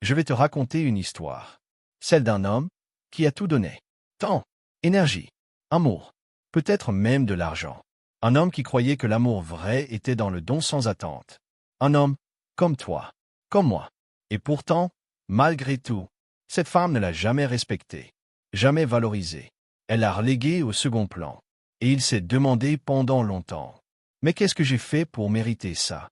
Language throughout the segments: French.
Je vais te raconter une histoire. Celle d'un homme qui a tout donné. Temps, énergie, amour, peut-être même de l'argent. Un homme qui croyait que l'amour vrai était dans le don sans attente. Un homme comme toi, comme moi. Et pourtant, malgré tout, cette femme ne l'a jamais respecté, jamais valorisé. Elle l'a relégué au second plan. Et il s'est demandé pendant longtemps. Mais qu'est-ce que j'ai fait pour mériter ça?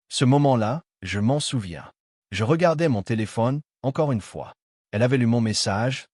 Ce moment-là, je m'en souviens. Je regardais mon téléphone, encore une fois. Elle avait lu mon message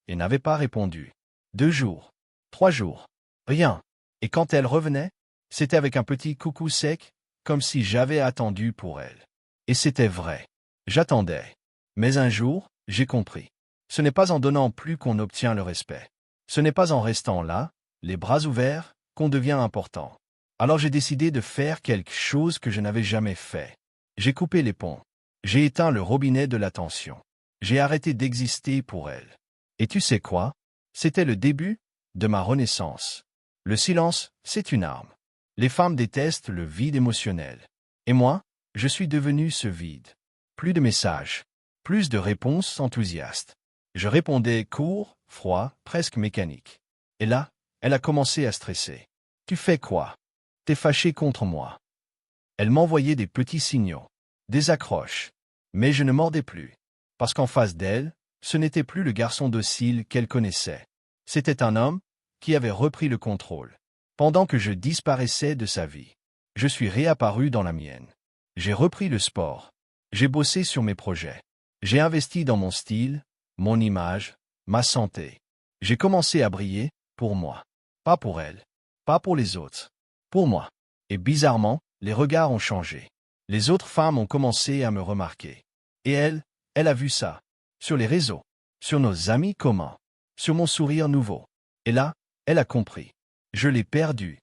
et n'avait pas répondu. 2 jours, 3 jours, rien. Et quand elle revenait, c'était avec un petit coucou sec, comme si j'avais attendu pour elle. Et c'était vrai. J'attendais. Mais un jour, j'ai compris. Ce n'est pas en donnant plus qu'on obtient le respect. Ce n'est pas en restant là, les bras ouverts, qu'on devient important. Alors j'ai décidé de faire quelque chose que je n'avais jamais fait. J'ai coupé les ponts. J'ai éteint le robinet de l'attention. J'ai arrêté d'exister pour elle. Et tu sais quoi? C'était le début de ma renaissance. Le silence, c'est une arme. Les femmes détestent le vide émotionnel. Et moi, je suis devenu ce vide. Plus de messages, plus de réponses enthousiastes. Je répondais court, froid, presque mécanique. Et là, elle a commencé à stresser. Tu fais quoi? T'es fâché contre moi. Elle m'envoyait des petits signaux, des accroches. Mais je ne mordais plus. Parce qu'en face d'elle, ce n'était plus le garçon docile qu'elle connaissait. C'était un homme qui avait repris le contrôle. Pendant que je disparaissais de sa vie, je suis réapparu dans la mienne. J'ai repris le sport. J'ai bossé sur mes projets. J'ai investi dans mon style, mon image, ma santé. J'ai commencé à briller pour moi. Pas pour elle. Pas pour les autres. Pour moi. Et bizarrement, les regards ont changé. Les autres femmes ont commencé à me remarquer. Et elle a vu ça. Sur les réseaux. Sur nos amis communs. Sur mon sourire nouveau. Et là, elle a compris. Je l'ai perdu.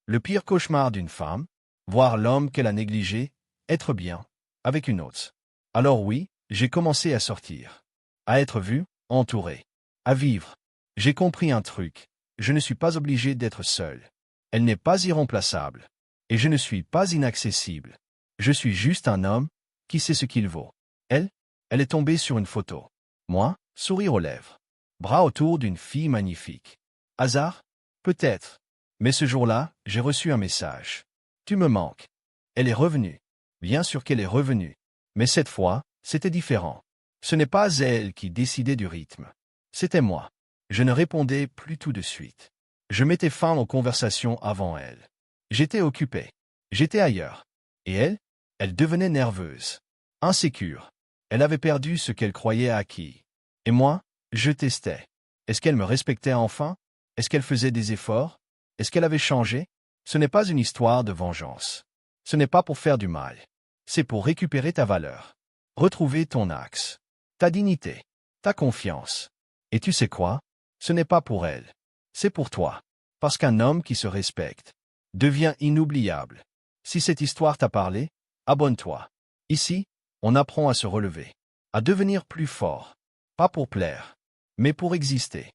Le pire cauchemar d'une femme, voir l'homme qu'elle a négligé, être bien, avec une autre. Alors oui, j'ai commencé à sortir. À être vu, entouré. À vivre. J'ai compris un truc. Je ne suis pas obligé d'être seul. Elle n'est pas irremplaçable. Et je ne suis pas inaccessible. Je suis juste un homme qui sait ce qu'il vaut. Elle est tombée sur une photo. Moi, sourire aux lèvres. Bras autour d'une fille magnifique. Hasard? Peut-être. Mais ce jour-là, j'ai reçu un message. Tu me manques. Elle est revenue. Bien sûr qu'elle est revenue. Mais cette fois, c'était différent. Ce n'est pas elle qui décidait du rythme. C'était moi. Je ne répondais plus tout de suite. Je mettais fin aux conversations avant elle. J'étais occupé. J'étais ailleurs. Et elle devenait nerveuse. Insécure. Elle avait perdu ce qu'elle croyait acquis. Et moi, je testais. Est-ce qu'elle me respectait enfin? Est-ce qu'elle faisait des efforts? Est-ce qu'elle avait changé? Ce n'est pas une histoire de vengeance. Ce n'est pas pour faire du mal. C'est pour récupérer ta valeur. Retrouver ton axe. Ta dignité. Ta confiance. Et tu sais quoi? Ce n'est pas pour elle. C'est pour toi. Parce qu'un homme qui se respecte devient inoubliable. Si cette histoire t'a parlé, abonne-toi. Ici, on apprend à se relever, à devenir plus fort. Pas pour plaire, mais pour exister.